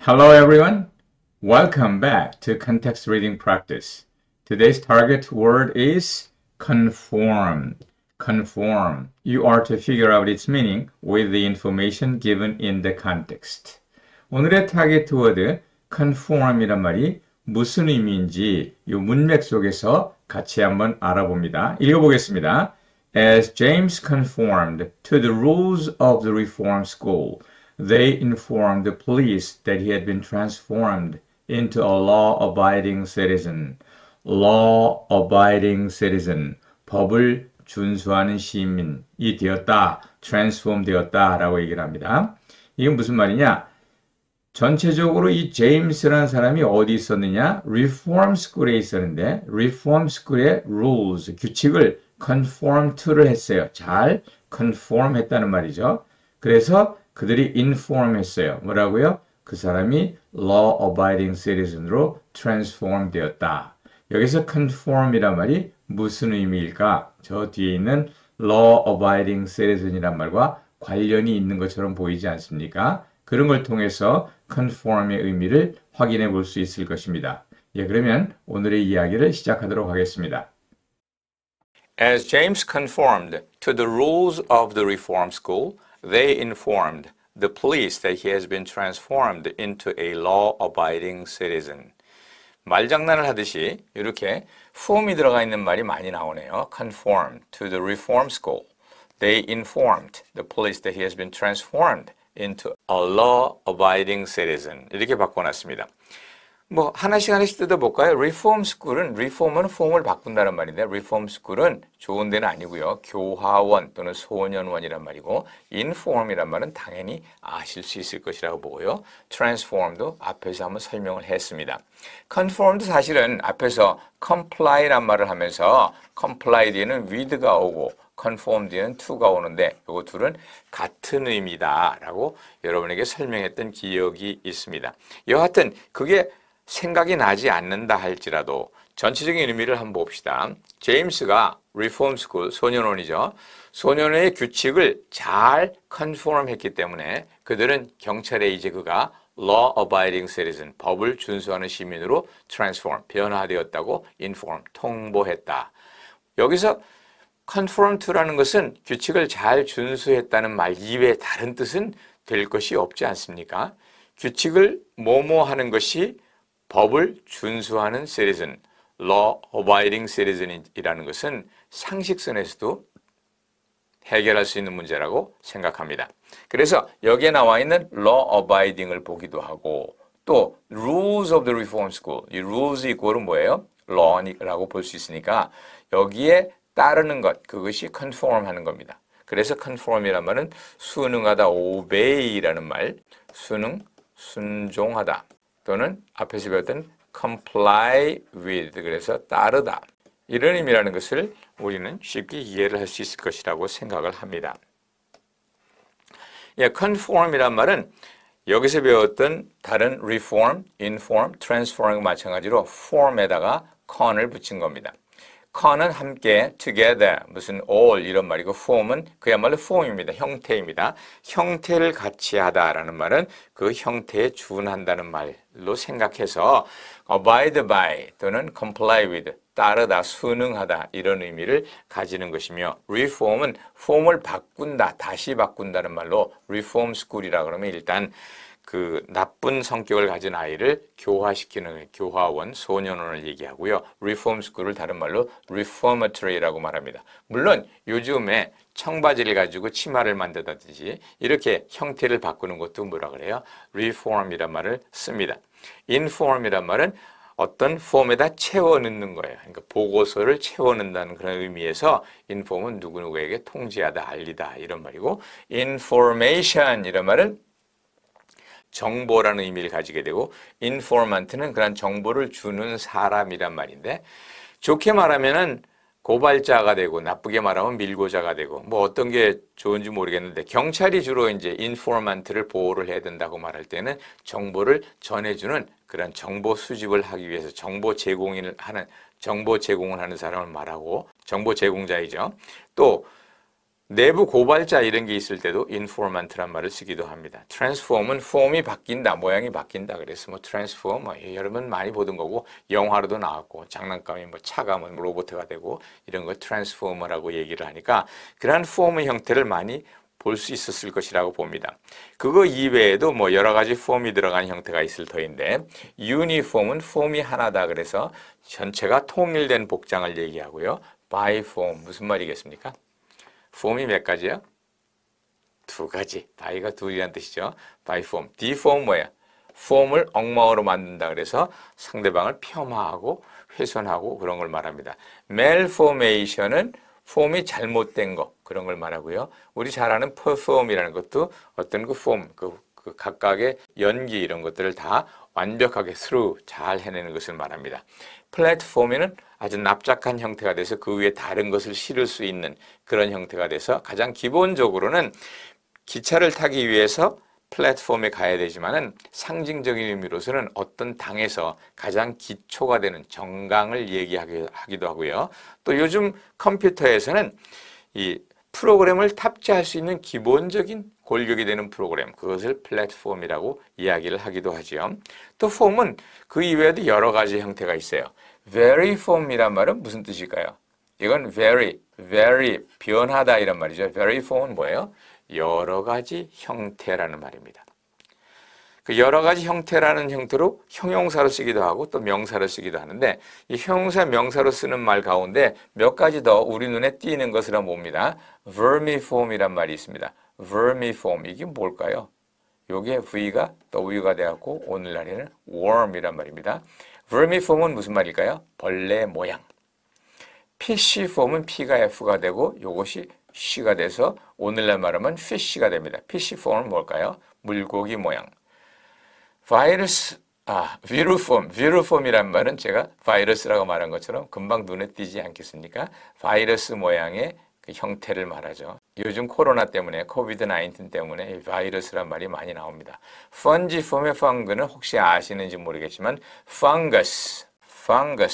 Hello everyone. Welcome back to context reading practice. Today's target word is conform. Conform. You are to figure out its meaning with the information given in the context. 오늘의 타겟 워드 conform이란 말이 무슨 의미인지 이 문맥 속에서 같이 한번 알아봅니다. 읽어보겠습니다. As James conformed to the rules of the reform school, they informed the police that he had been transformed into a law-abiding citizen. Law-abiding citizen. 법을 준수하는 시민이 되었다. transform 되었다라고 얘기를 합니다. 이건 무슨 말이냐? 전체적으로 이 제임스라는 사람이 어디 있었느냐? Reform School에 있었는데 Reform School의 rules, 규칙을 conform to를 했어요. 잘 conform 했다는 말이죠. 그래서 그들이 inform 했어요. 뭐라고요? 그 사람이 law-abiding citizen으로 transform 되었다. 여기서 conform이란 말이 무슨 의미일까? 저 뒤에 있는 law-abiding citizen이란 말과 관련이 있는 것처럼 보이지 않습니까? 그런 걸 통해서 conform의 의미를 확인해 볼 수 있을 것입니다. 예, 그러면 오늘의 이야기를 시작하도록 하겠습니다. As James conformed to the rules of the reform school, they informed the police that he has been transformed into a law-abiding citizen. 말장난을 하듯이 이렇게 form이 들어가 있는 말이 많이 나오네요. Conform to the reform school. They informed the police that he has been transformed into a law-abiding citizen. 이렇게 바꿔놨습니다. 뭐 하나씩 뜯어볼까요? Reform School은 reform은 폼을 바꾼다는 말인데 Reform School은 좋은 데는 아니고요. 교화원 또는 소년원이란 말이고 Inform이란 말은 당연히 아실 수 있을 것이라고 보고요. Transform도 앞에서 한번 설명을 했습니다. Conform도 사실은 앞에서 comply란 말을 하면서 comply 뒤에는 with가 오고 conform 뒤에는 to가 오는데 이 둘은 같은 의미다라고 여러분에게 설명했던 기억이 있습니다. 여하튼 그게 생각이 나지 않는다 할지라도 전체적인 의미를 한번 봅시다. 제임스가 리폼 스쿨, 소년원이죠. 소년원의 규칙을 잘 컨폼 했기 때문에 그들은 경찰에 이제 그가 law abiding citizen, 법을 준수하는 시민으로 transform, 변화되었다고 inform, 통보했다. 여기서 conform to라는 것은 규칙을 잘 준수했다는 말 이외에 다른 뜻은 될 것이 없지 않습니까? 규칙을 뭐뭐 하는 것이 법을 준수하는 citizen, law-abiding citizen이라는 것은 상식선에서도 해결할 수 있는 문제라고 생각합니다. 그래서 여기에 나와 있는 law-abiding을 보기도 하고 또 rules of the reform school, 이 rules 이꼴은 뭐예요? law라고 볼 수 있으니까 여기에 따르는 것, 그것이 conform 하는 겁니다. 그래서 conform이란 말은 순응하다, obey라는 말, 순종하다. 또는 앞에서 배웠던 comply with, 그래서 따르다. 이런 의미라는 것을 우리는 쉽게 이해를 할 수 있을 것이라고 생각을 합니다. 예, conform이란 말은 여기서 배웠던 다른 reform, inform, transform과 마찬가지로 form에다가 con을 붙인 겁니다. con은 함께, together, 무슨 all 이런 말이고 form은 그야말로 form입니다. 형태입니다. 형태를 같이 하다라는 말은 그 형태에 준한다는 말로 생각해서 abide by 또는 comply with, 따르다, 순응하다 이런 의미를 가지는 것이며 reform은 form을 바꾼다, 다시 바꾼다는 말로 reform school이라 그러면 일단 그 나쁜 성격을 가진 아이를 교화시키는 교화원, 소년원을 얘기하고요. Reform School을 다른 말로 Reformatory라고 말합니다. 물론 요즘에 청바지를 가지고 치마를 만든다든지 이렇게 형태를 바꾸는 것도 뭐라 그래요? Reform이란 말을 씁니다. Inform이란 말은 어떤 폼에다 채워 넣는 거예요. 그러니까 보고서를 채워 넣는다는 그런 의미에서 inform은 누구누구에게 통지하다, 알리다 이런 말이고 information 이런 말은 정보라는 의미를 가지게 되고 informant는 그런 정보를 주는 사람이란 말인데 좋게 말하면은 고발자가 되고 나쁘게 말하면 밀고자가 되고 뭐 어떤 게 좋은지 모르겠는데 경찰이 주로 이제 informant를 보호를 해야 된다고 말할 때는 정보를 전해주는 그런 정보 수집을 하기 위해서 정보 제공을 하는 사람을 말하고 정보 제공자이죠. 또 내부 고발자 이런 게 있을 때도 informant란 말을 쓰기도 합니다. transform은 폼이 바뀐다, 모양이 바뀐다. 그래서 뭐 transform, 여러분 많이 보던 거고 영화로도 나왔고 장난감이 뭐 차가 뭐 로봇가 되고 이런 걸 transformer라고 얘기를 하니까 그러한 폼의 형태를 많이 볼 수 있었을 것이라고 봅니다. 그거 이외에도 뭐 여러 가지 폼이 들어간 형태가 있을 터인데 uniform은 폼이 하나다. 그래서 전체가 통일된 복장을 얘기하고요. biform 무슨 말이겠습니까? 폼이 몇 가지요? 두 가지. 바이가 둘이란 뜻이죠. biform. deform 뭐야? 폼을 엉망으로 만든다. 그래서 상대방을 폄하하고 훼손하고 그런 걸 말합니다. malformation은 폼이 잘못된 거 그런 걸 말하고요. 우리 잘 아는 perform이라는 것도 어떤 그 폼, 그 각각의 연기 이런 것들을 다 완벽하게 through 잘 해내는 것을 말합니다. 플랫폼에는 아주 납작한 형태가 돼서 그 위에 다른 것을 실을 수 있는 그런 형태가 돼서 가장 기본적으로는 기차를 타기 위해서 플랫폼에 가야 되지만은 상징적인 의미로서는 어떤 당에서 가장 기초가 되는 정강을 얘기하기도 하고요. 또 요즘 컴퓨터에서는 이 프로그램을 탑재할 수 있는 기본적인 골격이 되는 프로그램, 그것을 플랫폼이라고 이야기를 하기도 하지요. 또 폼은 그 이외에도 여러 가지 형태가 있어요. variform이란 말은 무슨 뜻일까요? 이건 very 변하다 이란 말이죠. variform은 뭐예요? 여러 가지 형태라는 말입니다. 그 여러 가지 형태라는 형태로 형용사로 쓰기도 하고 또 명사로 쓰기도 하는데 이 형용사, 명사로 쓰는 말 가운데 몇 가지 더 우리 눈에 띄는 것을 한번 봅니다. vermiform이란 말이 있습니다. vermiform 이게 뭘까요? 요게 V가 W가 되었고 오늘날에는 worm이란 말입니다. vermiform은 무슨 말일까요? 벌레 모양. pisciform은 P가 F가 되고 요것이 C가 돼서 오늘날 말하면 fish가 됩니다. pisciform은 뭘까요? 물고기 모양. viruform이란 말은 제가 바이러스라고 말한 것처럼 금방 눈에 띄지 않겠습니까? 바이러스 모양의 그 형태를 말하죠. 요즘 코로나 때문에 코비드-19 때문에 바이러스란 말이 많이 나옵니다. fungiform의 fun는 혹시 아시는지 모르겠지만 fungus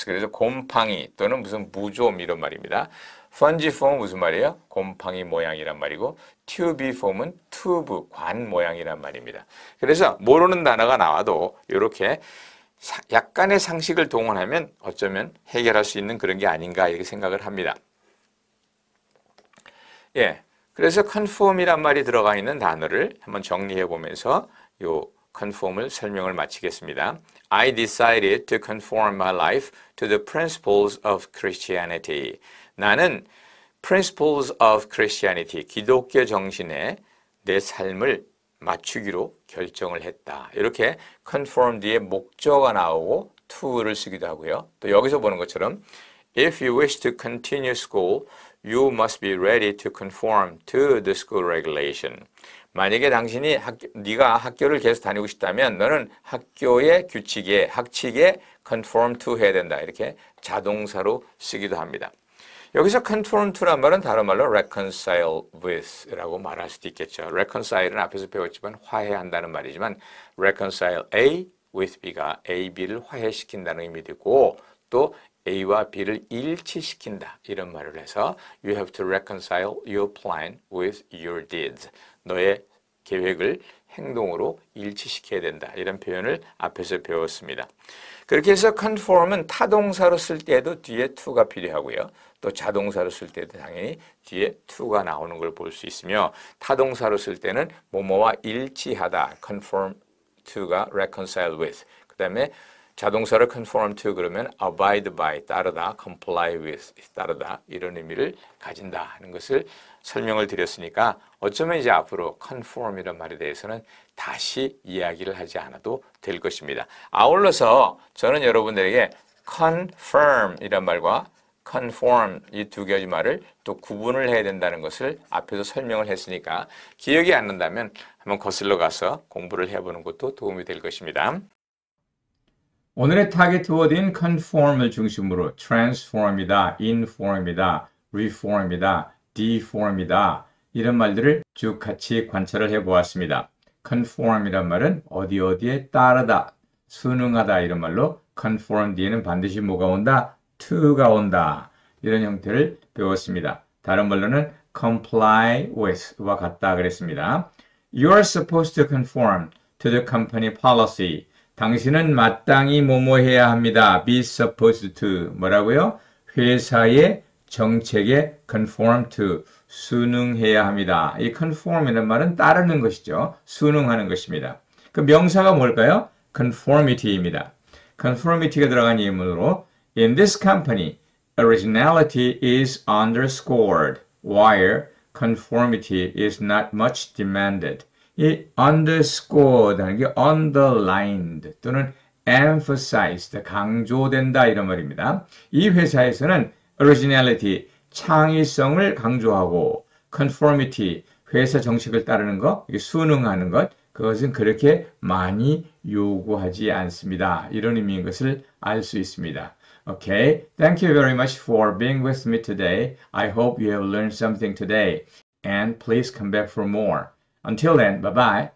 그래서 곰팡이 또는 무슨 무좀 이런 말입니다. fungiform은 무슨 말이에요? 곰팡이 모양이란 말이고 tubiform은 튜브, 관 모양이란 말입니다. 그래서 모르는 단어가 나와도 이렇게 약간의 상식을 동원하면 어쩌면 해결할 수 있는 그런 게 아닌가 이렇게 생각을 합니다. 예, 그래서 conform이란 말이 들어가 있는 단어를 한번 정리해 보면서 요 conform을 설명을 마치겠습니다. I decided to conform my life to the principles of Christianity. 나는 principles of Christianity, 기독교 정신에 내 삶을 맞추기로 결정을 했다. 이렇게 conform 뒤에 목적어가 나오고 to를 쓰기도 하고요. 또 여기서 보는 것처럼 if you wish to continue school, you must be ready to conform to the school regulation. 만약에 당신이 네가 학교를 계속 다니고 싶다면 너는 학교의 규칙에, 학칙에 conform to 해야 된다. 이렇게 자동사로 쓰기도 합니다. 여기서 conform to란 말은 다른 말로 reconcile with라고 말할 수도 있겠죠. reconcile은 앞에서 배웠지만 화해한다는 말이지만 reconcile A with B가 A, B를 화해시킨다는 의미도 있고 또 A와 B를 일치시킨다 이런 말을 해서 you have to reconcile your plan with your deeds. 너의 계획을 행동으로 일치시켜야 된다. 이런 표현을 앞에서 배웠습니다. 그렇게 해서 conform은 타동사로 쓸 때도 뒤에 to가 필요하고요. 또 자동사로 쓸 때도 당연히 뒤에 to가 나오는 걸 볼 수 있으며 타동사로 쓸 때는 뭐뭐와 일치하다. conform to가 reconcile with. 그 다음에 자동사로 conform to 그러면 abide by, 따르다, comply with, 따르다 이런 의미를 가진다 하는 것을 설명을 드렸으니까 어쩌면 이제 앞으로 conform이라는 말에 대해서는 다시 이야기를 하지 않아도 될 것입니다. 아울러서 저는 여러분들에게 confirm 이란 말과 conform 이 두 가지 말을 또 구분을 해야 된다는 것을 앞에서 설명을 했으니까 기억이 안 난다면 한번 거슬러 가서 공부를 해보는 것도 도움이 될 것입니다. 오늘의 타겟 워드인 conform을 중심으로 transform이다, inform이다, reform이다, deform이다 이런 말들을 쭉 같이 관찰을 해보았습니다. conform이란 말은 어디에 따르다, 순응하다 이런 말로 conform 뒤에는 반드시 뭐가 온다? to가 온다. 이런 형태를 배웠습니다. 다른 말로는 comply with와 같다 그랬습니다. You're supposed to conform to the company policy. 당신은 마땅히 뭐뭐 해야 합니다. Be supposed to. 뭐라고요? 회사의 정책에 conform to. 순응해야 합니다. 이 conform이라는 말은 따르는 것이죠. 순응하는 것입니다. 그 명사가 뭘까요? conformity입니다. conformity가 들어간 예문으로 In this company, originality is underscored, while conformity is not much demanded. 이 underscored라는 게 underlined 또는 emphasized, 강조된다 이런 말입니다. 이 회사에서는 originality, 창의성을 강조하고 conformity, 회사 정책을 따르는 것, 순응하는 것, 그것은 그렇게 많이 요구하지 않습니다. 이런 의미인 것을 알 수 있습니다. Okay, thank you very much for being with me today. I hope you have learned something today. And please come back for more. Until then, bye-bye.